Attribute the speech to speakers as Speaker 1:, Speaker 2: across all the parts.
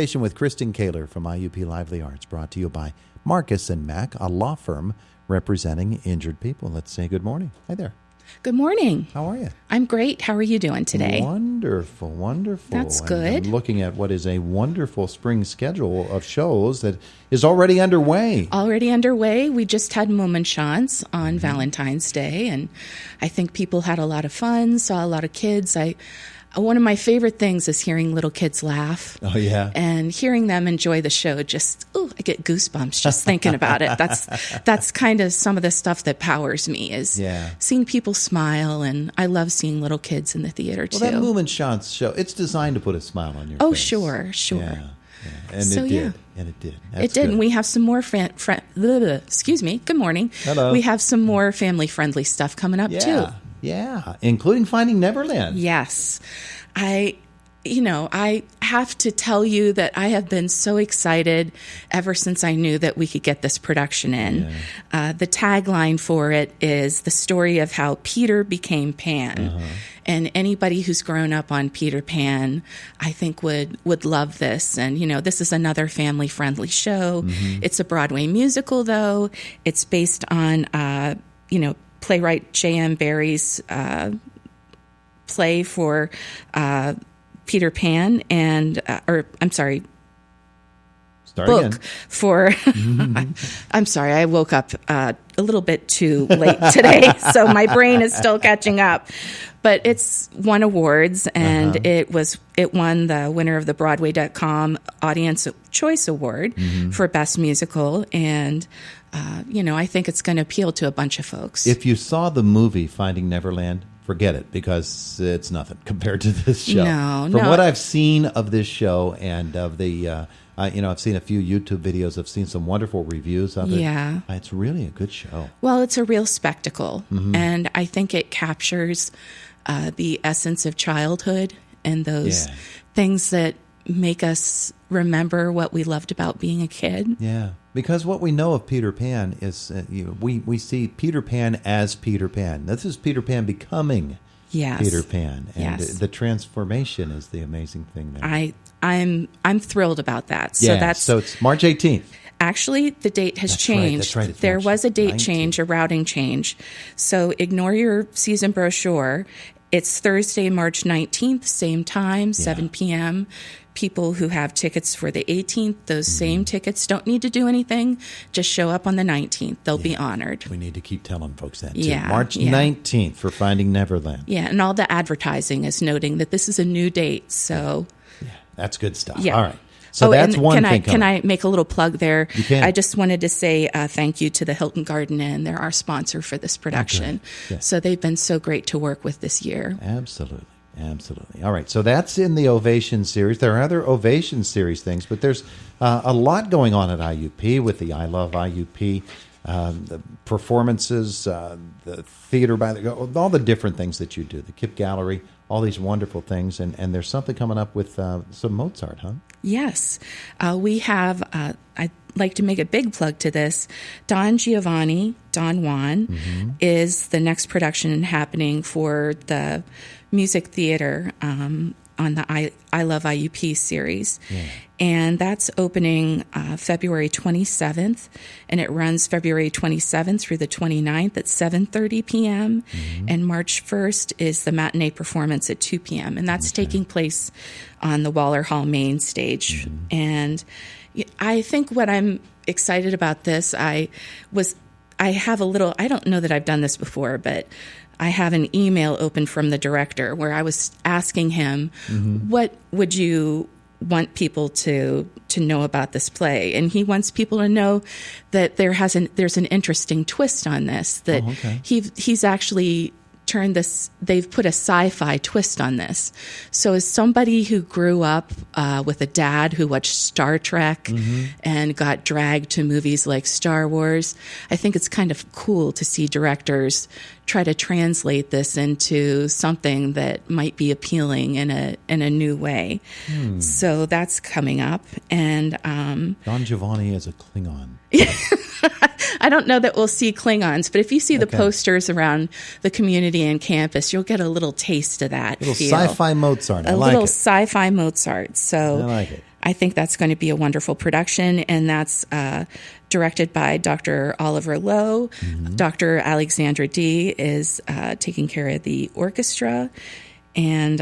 Speaker 1: With Kristen Koehler from IUP Lively Arts, brought to you by Marcus and Mack, a law firm representing injured people. Let's say good morning. Hi there.
Speaker 2: Good morning.
Speaker 1: How are you?
Speaker 2: I'm great. How are you doing today?
Speaker 1: Wonderful, wonderful.
Speaker 2: That's good.
Speaker 1: I'm looking at what is a wonderful spring schedule of shows that is already underway.
Speaker 2: Already underway. We just had Mozart on Valentine's Day, and I think people had a lot of fun, saw a lot of kids. One of my favorite things is hearing little kids laugh.
Speaker 1: Oh, yeah.
Speaker 2: And hearing them enjoy the show. Just, I get goosebumps just thinking about it. That's kind of some of the stuff that powers me is seeing people smile. And I love seeing little kids in the theater, too.
Speaker 1: Well, that Mozart show, it's designed to put a smile on your face.
Speaker 2: Oh, sure.
Speaker 1: Yeah. And so, it did. And it did. That's
Speaker 2: it did.
Speaker 1: Good.
Speaker 2: And we have some more excuse me. Good morning.
Speaker 1: Hello.
Speaker 2: We have some more family-friendly stuff coming up, too.
Speaker 1: Yeah, including Finding Neverland.
Speaker 2: Yes. I have to tell you that I have been so excited ever since I knew that we could get this production in. Yeah. The tagline for it is the story of how Peter became Pan. Uh-huh. And anybody who's grown up on Peter Pan, I think would love this. And, this is another family-friendly show. Mm-hmm. It's a Broadway musical, though. It's based on, playwright J.M. Barrie's play for Peter Pan book again. For I'm sorry, I woke up a little bit too late today, so my brain is still catching up. But it's won awards, and it won the winner of the Broadway.com Audience Choice Award for Best Musical, and I think it's going to appeal to a bunch of folks.
Speaker 1: If you saw the movie Finding Neverland, forget it, because it's nothing compared to this show. From what I've seen of this show and of the, I've seen a few YouTube videos. I've seen some wonderful reviews of it.
Speaker 2: Yeah.
Speaker 1: It's really a good show.
Speaker 2: Well, it's a real spectacle, and I think it captures the essence of childhood and those things that make us remember what we loved about being a kid.
Speaker 1: Yeah, because what we know of Peter Pan is we see Peter Pan as Peter Pan. This is Peter Pan becoming Peter Pan, and the transformation is the amazing thing there.
Speaker 2: I'm thrilled about that. So
Speaker 1: so it's March 18th.
Speaker 2: Actually, the date has changed.
Speaker 1: That's right.
Speaker 2: There was a date change, a routing change. So ignore your season brochure. It's Thursday, March 19th, same time, 7 p.m. People who have tickets for the 18th, those same tickets don't need to do anything. Just show up on the 19th. They'll be honored.
Speaker 1: We need to keep telling folks that, too.
Speaker 2: Yeah,
Speaker 1: March 19th for Finding Neverland.
Speaker 2: Yeah, and all the advertising is noting that this is a new date. So
Speaker 1: that's good stuff.
Speaker 2: Yeah.
Speaker 1: All right. So that's one thing.
Speaker 2: Can I make a little plug there?
Speaker 1: You can.
Speaker 2: I just wanted to say thank you to the Hilton Garden Inn. They're our sponsor for this production. Okay. So they've been so great to work with this year.
Speaker 1: Absolutely. All right. So that's in the Ovation series. There are other Ovation series things, but there's a lot going on at IUP with the I Love IUP, the performances, the theater all the different things that you do, the KIPP Gallery, all these wonderful things. And there's something coming up with some Mozart, huh?
Speaker 2: Yes. We have, I'd like to make a big plug to this. Don Juan, is the next production happening for the music theater on the I Love IUP series. Yeah. And that's opening February 27th, and it runs February 27th through the 29th at 7:30 p.m. And March 1st is the matinee performance at 2 p.m. And that's taking place on the Waller Hall main stage. And I think what I'm excited about this, I don't know that I've done this before, but I have an email open from the director where I was asking him, what would you want people to know about this play? And he wants people to know that there's an interesting twist on this, that he's actually turned this, they've put a sci-fi twist on this. So as somebody who grew up with a dad who watched Star Trek and got dragged to movies like Star Wars, I think it's kind of cool to see directors try to translate this into something that might be appealing in a new way. So that's coming up. And
Speaker 1: Don Giovanni as a Klingon.
Speaker 2: I don't know that we'll see Klingons, but if you see the posters around the community and campus, you'll get a little taste of that.
Speaker 1: A little sci-fi Mozart.
Speaker 2: A little sci-fi Mozart. So
Speaker 1: I like it.
Speaker 2: I think that's going to be a wonderful production, and that's directed by Dr. Oliver Lowe. Dr. Alexandra D. is taking care of the orchestra, and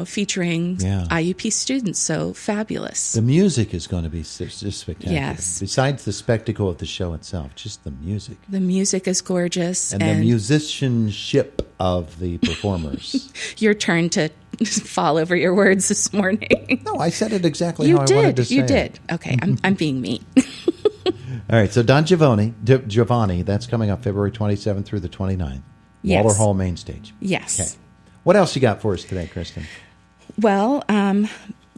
Speaker 2: featuring IUP students. So fabulous.
Speaker 1: The music is going to be just spectacular.
Speaker 2: Yes.
Speaker 1: Besides the spectacle of the show itself, just the music.
Speaker 2: The music is gorgeous.
Speaker 1: And the musicianship of the performers.
Speaker 2: Your turn to fall over your words this morning.
Speaker 1: No, I said it exactly how I wanted to say it.
Speaker 2: You did. Okay, I'm being mean.
Speaker 1: All right, so Don Giovanni, that's coming up February 27th through the 29th.
Speaker 2: Yes.
Speaker 1: Waller Hall Main Stage.
Speaker 2: Yes.
Speaker 1: Okay. What else you got for us today, Kristen?
Speaker 2: Well,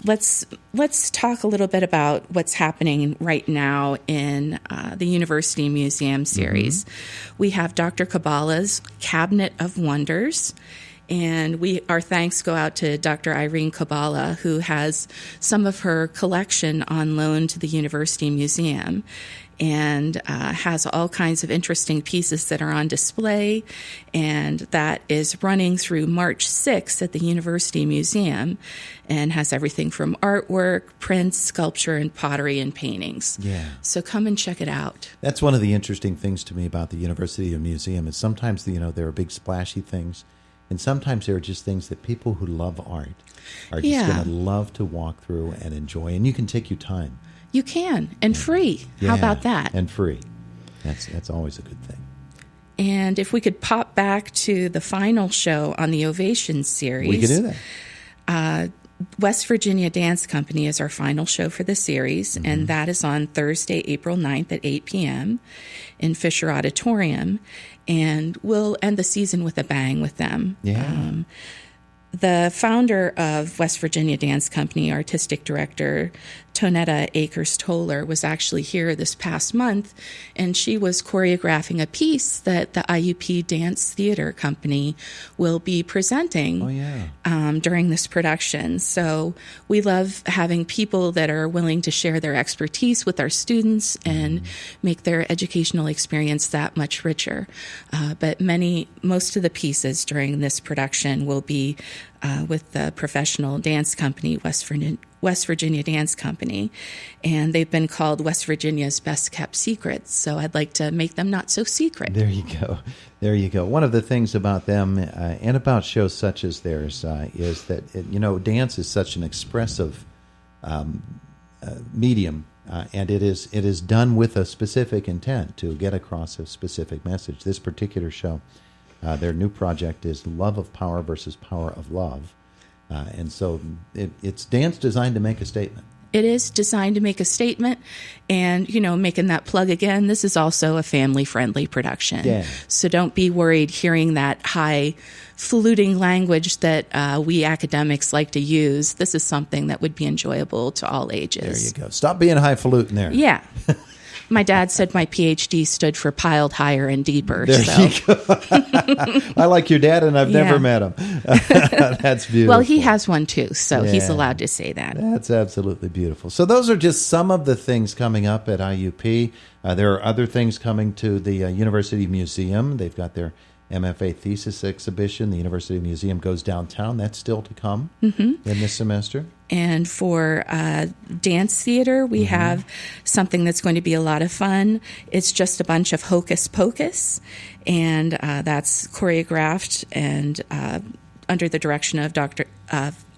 Speaker 2: let's talk a little bit about what's happening right now in the University Museum series. We have Dr. Kabbalah's Cabinet of Wonders, and our thanks go out to Dr. Irene Kabbalah, who has some of her collection on loan to the University Museum, and has all kinds of interesting pieces that are on display, and that is running through March 6th at the University Museum, and has everything from artwork, prints, sculpture, and pottery and paintings.
Speaker 1: Yeah.
Speaker 2: So come and check it out.
Speaker 1: That's one of the interesting things to me about the University Museum is sometimes, there are big splashy things, and sometimes there are just things that people who love art are just going to love to walk through and enjoy, and you can take your time.
Speaker 2: You can, and free.
Speaker 1: Yeah,
Speaker 2: how about that?
Speaker 1: And free. That's always a good thing.
Speaker 2: And if we could pop back to the final show on the Ovation series.
Speaker 1: We could do that.
Speaker 2: West Virginia Dance Company is our final show for the series, and that is on Thursday, April 9th at 8 p.m. in Fisher Auditorium. And we'll end the season with a bang with them.
Speaker 1: Yeah.
Speaker 2: The founder of West Virginia Dance Company, artistic director Tonetta Akers-Toller, was actually here this past month, and she was choreographing a piece that the IUP Dance Theater Company will be presenting during this production. So we love having people that are willing to share their expertise with our students and make their educational experience that much richer. But most of the pieces during this production will be with the professional dance company, West Virginia Dance Company, and they've been called West Virginia's best kept secrets. So I'd like to make them not so secret.
Speaker 1: There you go. One of the things about them and about shows such as theirs is that dance is such an expressive medium, and it is done with a specific intent to get across a specific message. This particular show, their new project is Love of Power versus Power of Love. And so it's dance designed to make a statement.
Speaker 2: It is designed to make a statement, and, making that plug again, this is also a family-friendly production.
Speaker 1: Yeah.
Speaker 2: So don't be worried hearing that high-faluting language that we academics like to use. This is something that would be enjoyable to all ages.
Speaker 1: There you go. Stop being highfalutin there.
Speaker 2: Yeah. My dad said my PhD stood for piled higher and deeper.
Speaker 1: There you go. I like your dad, and I've never met him. That's beautiful.
Speaker 2: Well, he has one too, so he's allowed to say that.
Speaker 1: That's absolutely beautiful. So those are just some of the things coming up at IUP. There are other things coming to the University Museum. They've got their MFA thesis exhibition. The University Museum goes downtown. That's still to come in this semester.
Speaker 2: And for dance theater, we have something that's going to be a lot of fun. It's just a bunch of hocus pocus, and that's choreographed and under the direction of Dr.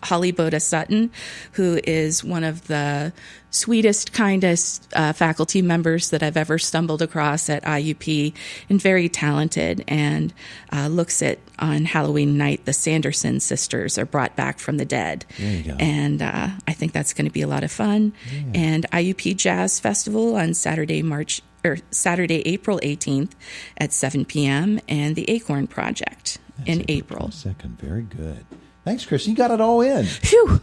Speaker 2: Holly Boda Sutton, who is one of the sweetest, kindest faculty members that I've ever stumbled across at IUP, and very talented, and looks at, on Halloween night, the Sanderson sisters are brought back from the dead.
Speaker 1: There you go.
Speaker 2: And I think that's going to be a lot of fun. Yeah. And IUP Jazz Festival on Saturday, April 18th at 7 p.m., and the Acorn Project in April.
Speaker 1: Second, very good. Thanks, Chris. You got it all in.
Speaker 2: Phew.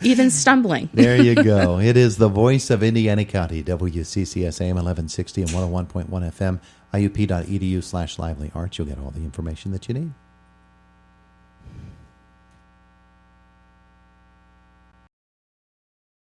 Speaker 2: Even stumbling.
Speaker 1: There you go. It is the voice of Indiana County, WCCS AM 1160 and 101.1 FM, iup.edu/livelyarts. You'll get all the information that you need.